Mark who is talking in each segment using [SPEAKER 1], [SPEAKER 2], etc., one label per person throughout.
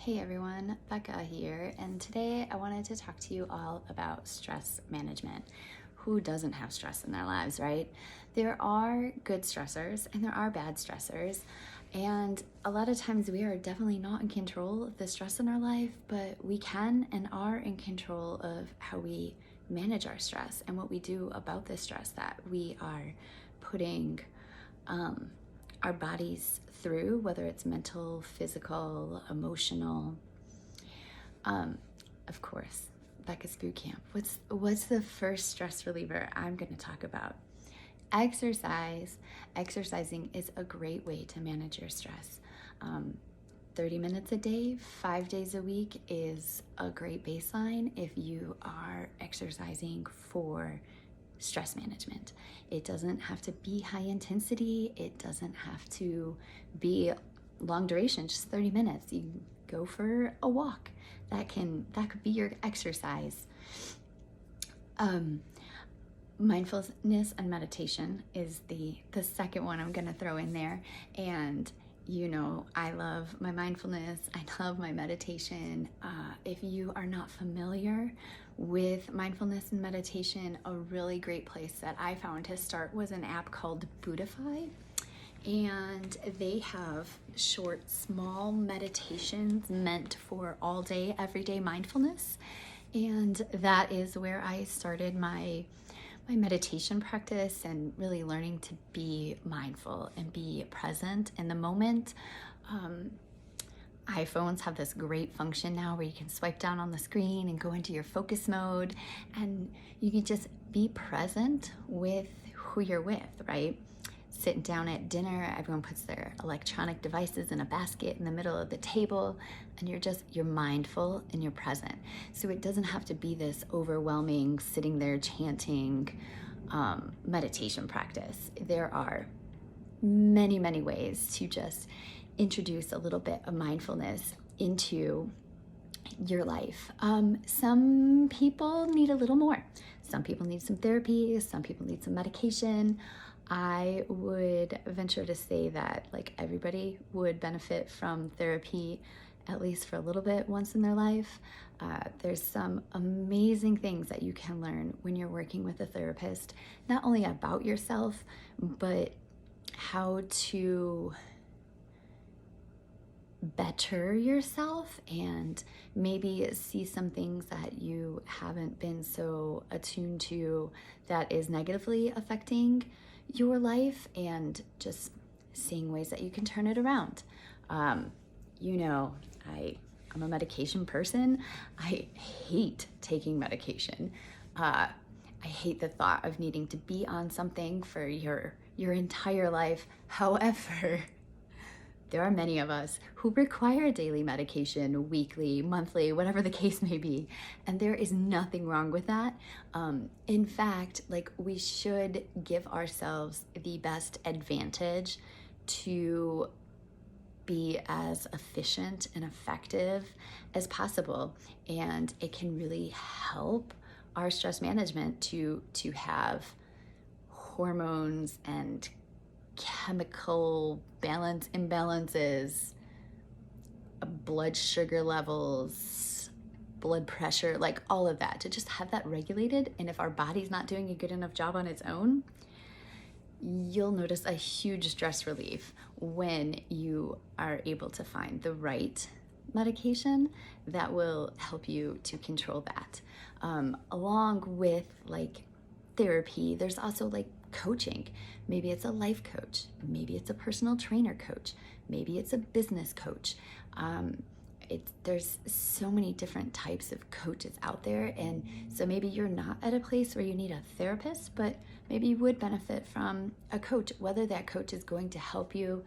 [SPEAKER 1] Hey everyone, Becca here, and today I wanted to talk to you all about stress management. Who doesn't have stress in their lives, right? There are good stressors and there are bad stressors, and a lot of times we are definitely not in control of the stress in our life, but we can and are in control of how we manage our stress and what we do about the stress that we are putting our bodies through, whether it's mental, physical, emotional. Of course, Becca's Boot Camp. What's the first stress reliever I'm going to talk about? Exercise. Exercising is a great way to manage your stress. 30 minutes a day, 5 days a week is a great baseline if you are exercising for stress management. It doesn't have to be high intensity. It doesn't have to be long duration, just 30 minutes. You go for a walk. That could be your exercise. Mindfulness and meditation is the second one I'm going to throw in there. And you know, I love my mindfulness. I love my meditation. If you are not familiar with mindfulness and meditation, a really great place that I found to start was an app called Buddhify. And they have short, small meditations meant for all day, everyday mindfulness. And that is where I started my meditation practice and really learning to be mindful and be present in the moment. iPhones have this great function now where you can swipe down on the screen and go into your focus mode, and you can just be present with who you're with, right? Sitting down at dinner, everyone puts their electronic devices in a basket in the middle of the table, and you're mindful and you're present. So it doesn't have to be this overwhelming sitting there chanting meditation practice. There are many, many ways to just introduce a little bit of mindfulness into your life. Some people need a little more. Some people need some therapy. Some people need some medication. I would venture to say that like everybody would benefit from therapy at least for a little bit once in their life. There's some amazing things that you can learn when you're working with a therapist, not only about yourself, but how to better yourself and maybe see some things that you haven't been so attuned to that is negatively affecting your life, and just seeing ways that you can turn it around. You know, I'm a medication person. I hate taking medication. I hate the thought of needing to be on something for your entire life. However, there are many of us who require daily medication, weekly, monthly, whatever the case may be, and there is nothing wrong with that. In fact, like, we should give ourselves the best advantage to be as efficient and effective as possible, and it can really help our stress management to have hormones and chemical imbalances, blood sugar levels, blood pressure, like all of that, to just have that regulated. And if our body's not doing a good enough job on its own, you'll notice a huge stress relief when you are able to find the right medication that will help you to control that. Along with like therapy, there's also like coaching. Maybe it's a life coach, maybe it's a personal trainer coach, maybe it's a business coach. There's so many different types of coaches out there, and so maybe you're not at a place where you need a therapist, but maybe you would benefit from a coach, whether that coach is going to help you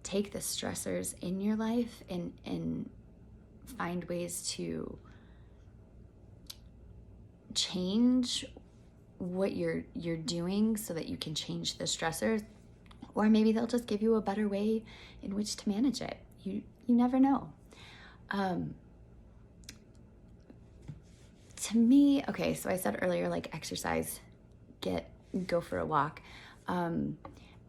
[SPEAKER 1] take the stressors in your life and find ways to change what you're doing so that you can change the stressors, or maybe they'll just give you a better way in which to manage it. You never know. To me, okay, so I said earlier, like, exercise, go for a walk.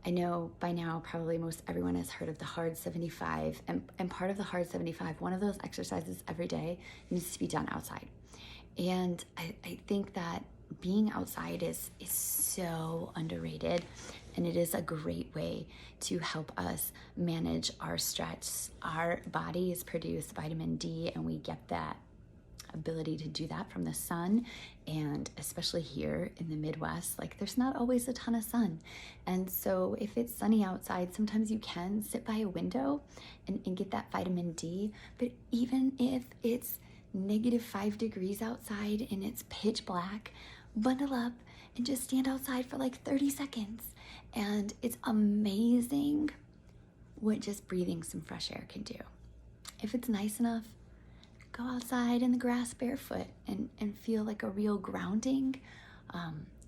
[SPEAKER 1] I know by now probably most everyone has heard of the Hard 75, and part of the Hard 75, one of those exercises every day needs to be done outside. And I think that being outside is so underrated, and it is a great way to help us manage our stress. Our bodies produce vitamin D, and we get that ability to do that from the sun. And especially here in the Midwest, like there's not always a ton of sun. And so if it's sunny outside, sometimes you can sit by a window and get that vitamin D. But even if it's -5 degrees outside and it's pitch black, bundle up and just stand outside for like 30 seconds. And it's amazing what just breathing some fresh air can do. If it's nice enough, go outside in the grass barefoot and feel like a real grounding.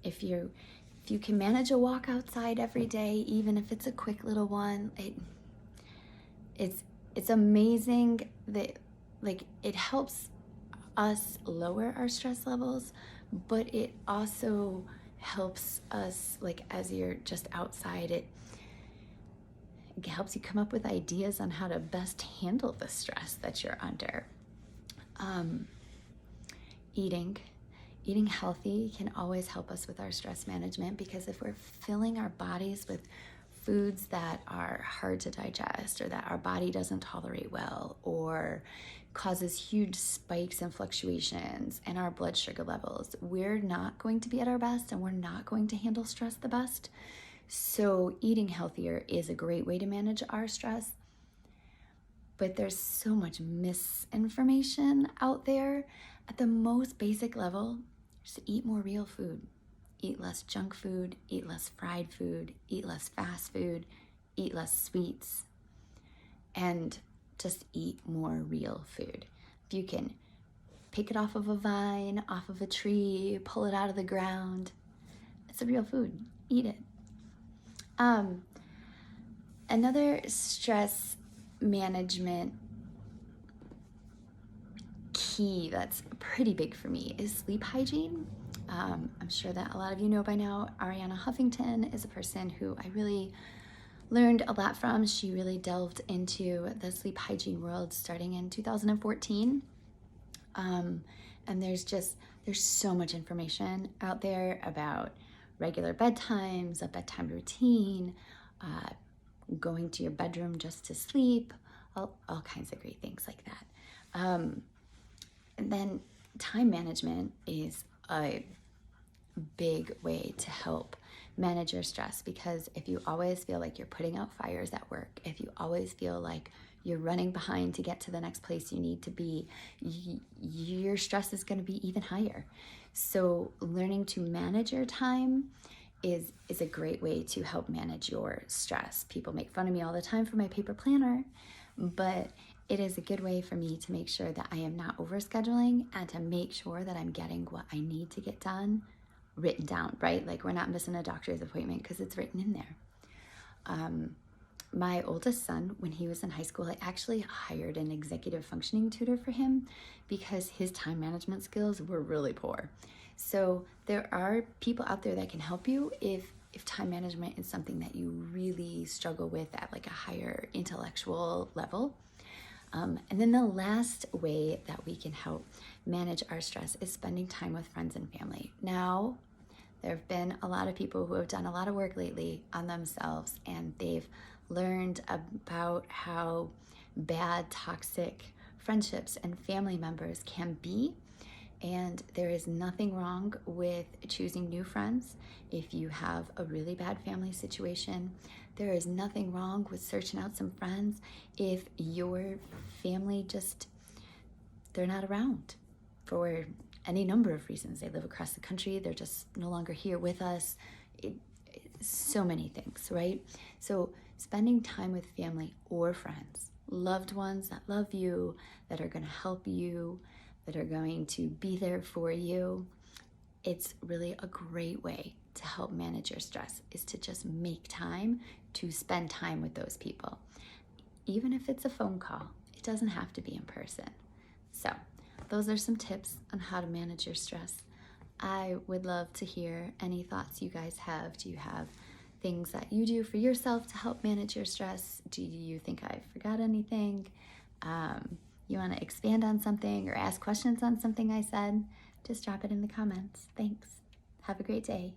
[SPEAKER 1] If you can manage a walk outside every day, even if it's a quick little one, it's amazing that like it helps us lower our stress levels, but it also helps us, like as you're just outside, it helps you come up with ideas on how to best handle the stress that you're under. Eating healthy can always help us with our stress management, because if we're filling our bodies with foods that are hard to digest or that our body doesn't tolerate well, or causes huge spikes and fluctuations in our blood sugar levels, we're not going to be at our best and we're not going to handle stress the best. So eating healthier is a great way to manage our stress. But there's so much misinformation out there. At the most basic level, just eat more real food. Eat less junk food, eat less fried food, eat less fast food, eat less sweets, and just eat more real food. If you can pick it off of a vine, off of a tree, pull it out of the ground, it's a real food. Eat it. Another stress management key that's pretty big for me is sleep hygiene. I'm sure that a lot of you know by now, Arianna Huffington is a person who I really learned a lot from. She really delved into the sleep hygiene world starting in 2014. And there's so much information out there about regular bedtimes, a bedtime routine, going to your bedroom just to sleep, all kinds of great things like that. And then time management is a big way to help manage your stress, because if you always feel like you're putting out fires at work, if you always feel like you're running behind to get to the next place you need to be, your stress is going to be even higher. So learning to manage your time is a great way to help manage your stress. People make fun of me all the time for my paper planner, but it is a good way for me to make sure that I am not overscheduling and to make sure that I'm getting what I need to get done written down, right? Like we're not missing a doctor's appointment because it's written in there. My oldest son, when he was in high school, I actually hired an executive functioning tutor for him because his time management skills were really poor. So there are people out there that can help you if time management is something that you really struggle with at like a higher intellectual level. And then the last way that we can help manage our stress is spending time with friends and family. Now, there have been a lot of people who have done a lot of work lately on themselves, and they've learned about how bad, toxic friendships and family members can be. And there is nothing wrong with choosing new friends if you have a really bad family situation. There is nothing wrong with searching out some friends if your family they're not around for any number of reasons. They live across the country, they're just no longer here with us. So many things, right? So spending time with family or friends, loved ones that love you, that are going to help you, that are going to be there for you, it's really a great way to help manage your stress, is to just make time to spend time with those people. Even if it's a phone call, it doesn't have to be in person. So those are some tips on how to manage your stress. I would love to hear any thoughts you guys have. Do you have things that you do for yourself to help manage your stress. Do you think I forgot anything? You want to expand on something or ask questions on something I said? Just drop it in the comments. Thanks. Have a great day.